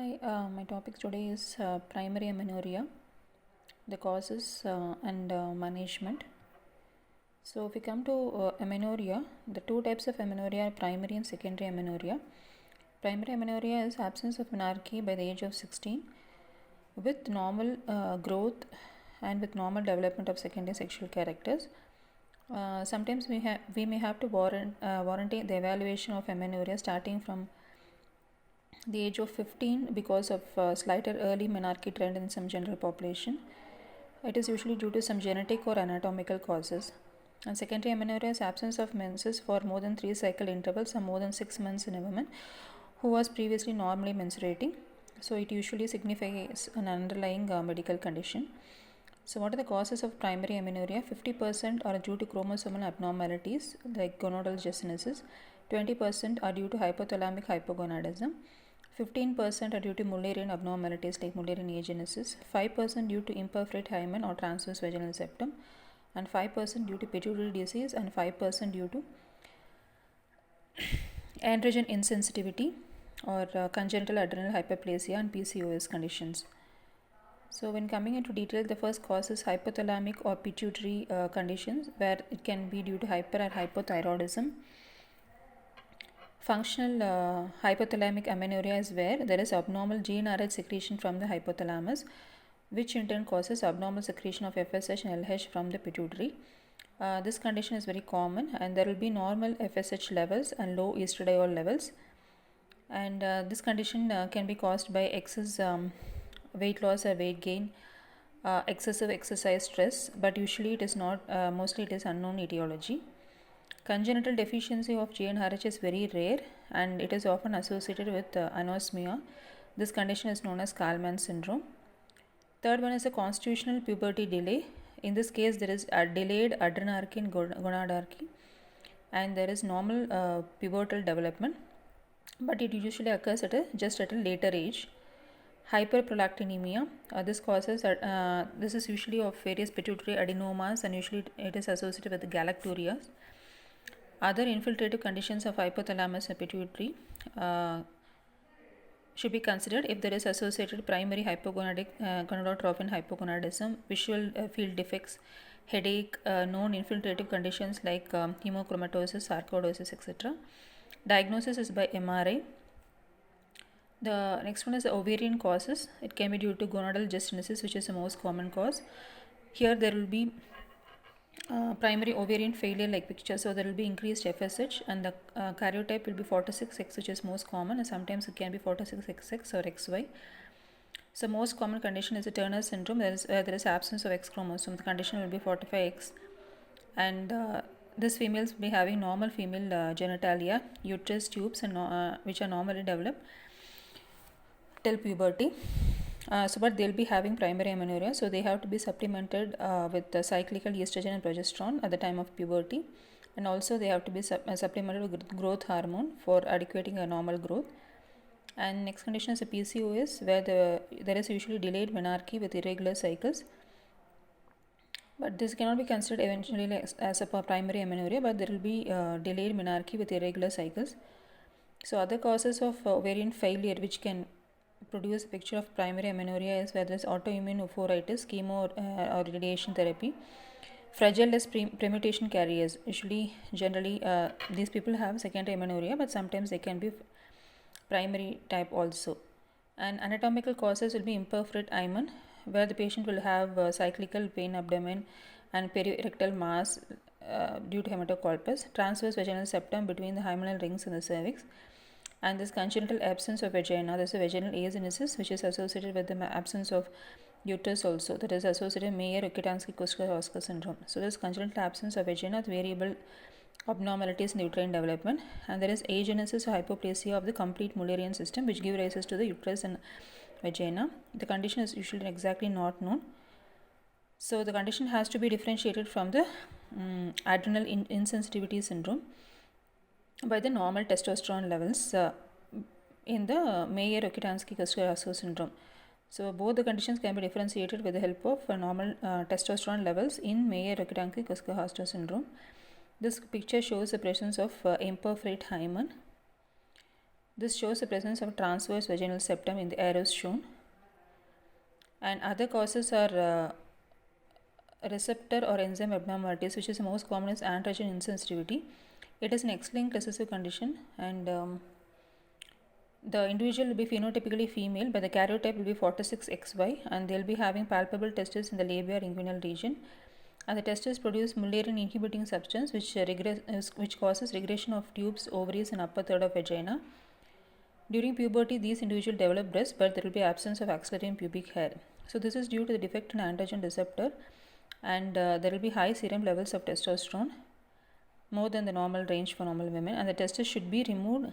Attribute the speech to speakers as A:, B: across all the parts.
A: Hi, my topic today is primary amenorrhea, the causes and management. So, if we come to amenorrhea, the two types of amenorrhea are primary and secondary amenorrhea. Primary amenorrhea is absence of menarche by the age of 16 with normal growth and with normal development of secondary sexual characters. Sometimes we may have to warrant the evaluation of amenorrhea starting from the age of 15 because of slighter early menarche trend in some general population. It is usually due to some genetic or anatomical causes. And secondary amenorrhea is absence of menses for more than 3 cycle intervals or more than 6 months in a woman who was previously normally menstruating. So it usually signifies an underlying medical condition. So what are the causes of primary amenorrhea? 50% are due to chromosomal abnormalities like gonadal dysgenesis. 20% are due to hypothalamic hypogonadism. 15% are due to Mullerian abnormalities like Mullerian agenesis, 5% due to imperforate hymen or transverse vaginal septum, and 5% due to pituitary disease, and 5% due to androgen insensitivity or congenital adrenal hyperplasia and PCOS conditions. So, when coming into detail, the first cause is hypothalamic or pituitary conditions where it can be due to hyper or hypothyroidism. Functional hypothalamic amenorrhea is where there is abnormal GnRH secretion from the hypothalamus, which in turn causes abnormal secretion of FSH and LH from the pituitary. This condition is very common, and there will be normal FSH levels and low estradiol levels. And this condition can be caused by excess weight loss or weight gain, excessive exercise stress, but usually it is not, mostly it is unknown etiology. Congenital deficiency of GnRH is very rare and it is often associated with anosmia. This condition is known as Kallmann syndrome. Third one is a constitutional puberty delay. In this case, there is a delayed adrenarche and gonadarche, and there is normal pubertal development, but it usually occurs at a later age. Hyperprolactinemia. This is usually of various pituitary adenomas, and usually it is associated with galacturias. Other infiltrative conditions of hypothalamus and pituitary should be considered if there is associated primary hypogonadic gonadotrophin hypogonadism, visual field defects, headache, known infiltrative conditions like hemochromatosis, sarcoidosis, etc. Diagnosis is by MRI. The next one is the ovarian causes. It can be due to gonadal dysgenesis, which is the most common cause. Here there will be primary ovarian failure like picture, so there will be increased FSH, and the karyotype will be 46X, which is most common, and sometimes it can be 46XX or XY. So most common condition is the Turner syndrome, where there is absence of X chromosome. The condition will be 45X, and this females will be having normal female genitalia, uterus tubes, and which are normally developed till puberty. But they'll be having primary amenorrhea, so they have to be supplemented with cyclical estrogen and progesterone at the time of puberty, and also they have to be supplemented with growth hormone for adequating a normal growth. And next condition is a PCOS, where there is usually delayed menarche with irregular cycles, but this cannot be considered eventually as a primary amenorrhea, but there will be delayed menarche with irregular cycles. So other causes of ovarian failure which can produce a picture of primary amenorrhea is where there is autoimmune ophoritis, chemo or radiation therapy. Fragile S permutation carriers. Generally, these people have secondary amenorrhea, but sometimes they can be primary type also. And anatomical causes will be imperforate hymen, where the patient will have cyclical pain abdomen and perierectal mass due to hematocolpus, transverse vaginal septum between the hymenal rings and the cervix, and this congenital absence of vagina. There is a vaginal agenesis which is associated with the absence of uterus also, that is associated with Mayer-Rokitansky-Kuska-Horster syndrome. So there is congenital absence of vagina with variable abnormalities in the uterine development, and there is agenesis or hypoplasia of the complete Mullerian system which give rise to the uterus and vagina. The condition is usually exactly not known. So the condition has to be differentiated from the adrenal insensitivity syndrome by the normal testosterone levels in the Mayer-Rokitansky-Kuska-Horster syndrome. So both the conditions can be differentiated with the help of normal testosterone levels in Mayer-Rokitansky-Kuska-Horster syndrome. This picture shows the presence of imperforate hymen. This shows the presence of transverse vaginal septum in the arrows shown. And other causes are receptor or enzyme abnormalities, which is the most common is androgen insensitivity. It is an X-linked recessive condition, and the individual will be phenotypically female, but the karyotype will be 46XY, and they'll be having palpable testes in the labia inguinal region. And the testes produce Mullerian inhibiting substance, which causes regression of tubes, ovaries, and upper third of vagina. During puberty, these individuals develop breasts, but there will be absence of axillary and pubic hair. So this is due to the defect in androgen receptor, and there will be high serum levels of testosterone, more than the normal range for normal women, and the testes should be removed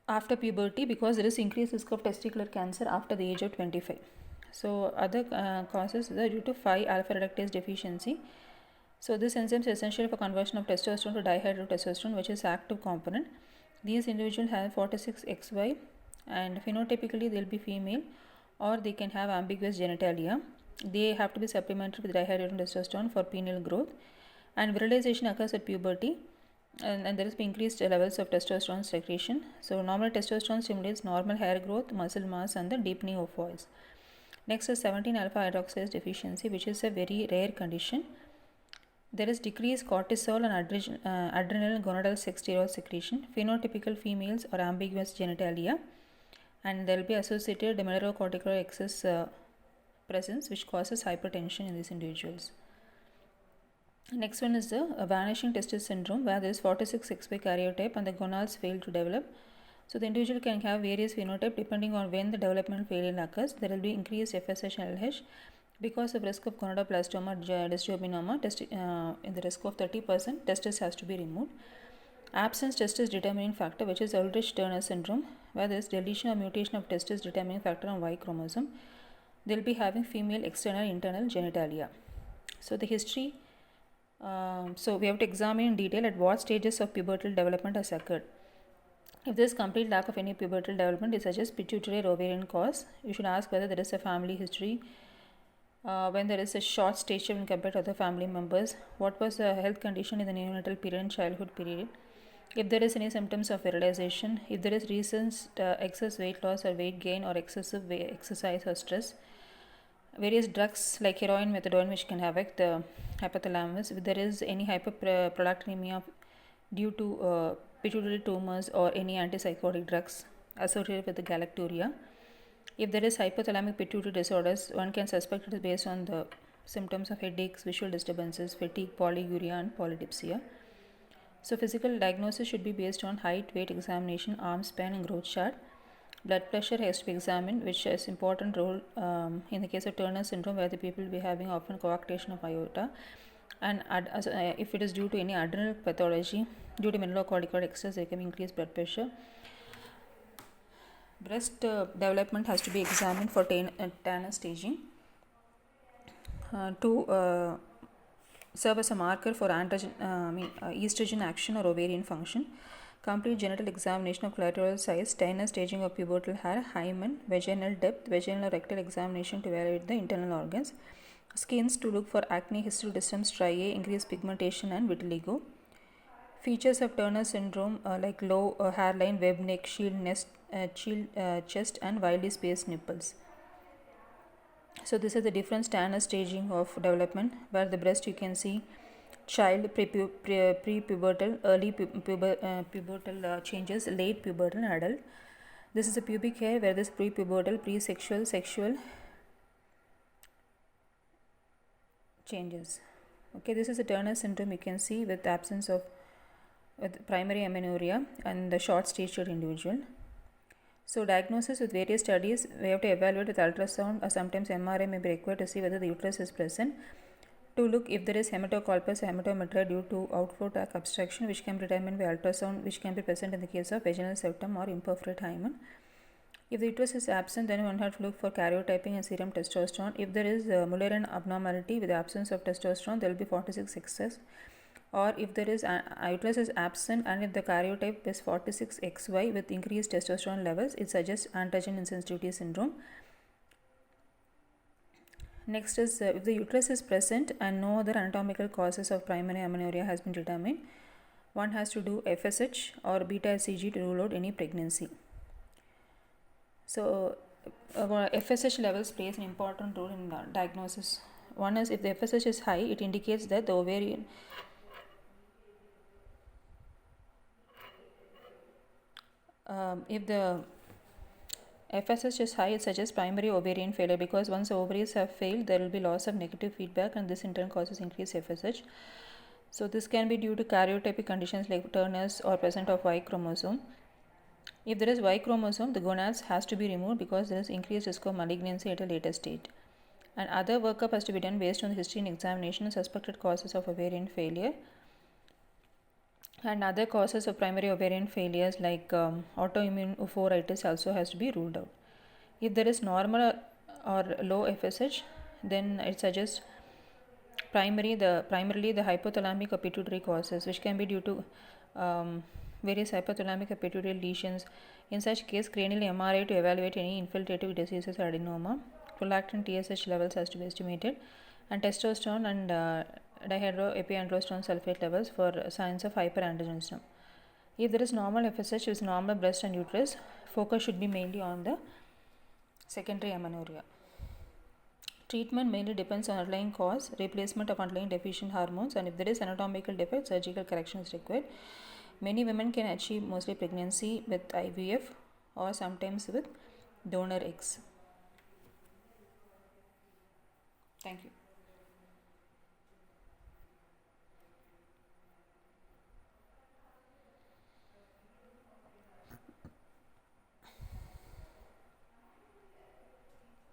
A: after puberty because there is increased risk of testicular cancer after the age of 25. So other causes are due to 5-alpha reductase deficiency. So this enzyme is essential for conversion of testosterone to dihydrotestosterone, which is active component. These individuals have 46XY, and phenotypically they will be female, or they can have ambiguous genitalia. They have to be supplemented with dihydrotestosterone for penile growth, and virilization occurs at puberty, and there is increased levels of testosterone secretion. So normal testosterone stimulates normal hair growth, muscle mass, and the deepening of voice. Next is 17-alpha hydroxylase deficiency, which is a very rare condition. There is decreased cortisol and adrenal gonadal sex steroid secretion. Phenotypical females or ambiguous genitalia, and there will be associated mineralocorticoid excess presence, which causes hypertension in these individuals. Next one is the vanishing testis syndrome, where there is 46XY karyotype and the gonads fail to develop. So the individual can have various phenotype depending on when the developmental failure occurs. There will be increased FSH and LH. Because of risk of gonadoblastoma, dysgeminoma, in the risk of 30%, testis has to be removed. Absence testis determining factor, which is Ullrich-Turner syndrome, where there is deletion or mutation of testis determining factor on Y chromosome. They will be having female external internal genitalia. So the history, so we have to examine in detail at what stages of pubertal development has occurred. If there is complete lack of any pubertal development, it suggests pituitary or ovarian cause. You should ask whether there is a family history. When there is a short stature when compared to other family members, what was the health condition in the neonatal period and childhood period, if there is any symptoms of virilization, if there is recent excess weight loss or weight gain or excessive exercise or stress, various drugs like heroin, methadone, which can affect the hypothalamus, if there is any hyperprolactinemia due to pituitary tumors or any antipsychotic drugs associated with the galacturia. If there is hypothalamic pituitary disorders, one can suspect it is based on the symptoms of headaches, visual disturbances, fatigue, polyuria, and polydipsia. So physical diagnosis should be based on height, weight examination, arm span, and growth chart. Blood pressure has to be examined, which has important role in the case of Turner syndrome, where the people will be having often coarctation of aorta. And if it is due to any adrenal pathology, due to mineralocorticoid excess, there can be increased blood pressure. Breast development has to be examined for Tanner staging to serve as a marker for estrogen action or ovarian function. Complete genital examination of clitoral size, Tanner staging of pubertal hair, hymen, vaginal depth, vaginal or rectal examination to evaluate the internal organs. Skins to look for acne, histrodystum, striae, increased pigmentation, and vitiligo. Features of Turner syndrome like low hairline, web neck, shield chest, and wildly spaced nipples. So this is the different Tanner staging of development, where the breast you can see child, pre-pubertal, early pubertal changes, late pubertal, and adult. This is the pubic hair, where this pre-pubertal, pre-sexual, sexual changes. Okay, this is a Turner syndrome you can see with absence of with primary amenorrhea and the short statured individual. So diagnosis with various studies, we have to evaluate with ultrasound or sometimes MRI may be required to see whether the uterus is present, to look if there is hematocolpus or hematometra due to outflow tract obstruction, which can be determined by ultrasound, which can be present in the case of vaginal septum or imperforate hymen. If the uterus is absent, then one has to look for karyotyping and serum testosterone. If there is Mullerian abnormality with the absence of testosterone, there will be 46XS. Or if there is uterus is absent and if the karyotype is 46XY with increased testosterone levels, it suggests androgen insensitivity syndrome. Next is if the uterus is present and no other anatomical causes of primary amenorrhea has been determined, one has to do FSH or beta HCG to rule out any pregnancy. So, FSH levels plays an important role in diagnosis. One is, if the FSH is high, it indicates that the ovarian if the FSH is high, it suggests primary ovarian failure, because once the ovaries have failed, there will be loss of negative feedback, and this in turn causes increased FSH. So this can be due to karyotypic conditions like Turner's or presence of Y chromosome. If there is Y chromosome, the gonads has to be removed because there is increased risk of malignancy at a later stage. And other workup has to be done based on the history and examination and suspected causes of ovarian failure. And other causes of primary ovarian failures like autoimmune oophoreitis also has to be ruled out. If there is normal or low FSH, then it suggests primarily the hypothalamic or pituitary causes, which can be due to various hypothalamic or pituitary lesions. In such case, cranial MRI to evaluate any infiltrative diseases or adenoma. Prolactin TSH levels has to be estimated, and testosterone and dihydroepiandrosterone sulfate levels for signs of hyperandrogenism. If there is normal FSH with normal breast and uterus, focus should be mainly on the secondary amenorrhea. Treatment mainly depends on underlying cause, replacement of underlying deficient hormones, and if there is anatomical defect, surgical correction is required. Many women can achieve mostly pregnancy with IVF or sometimes with donor eggs. Thank you.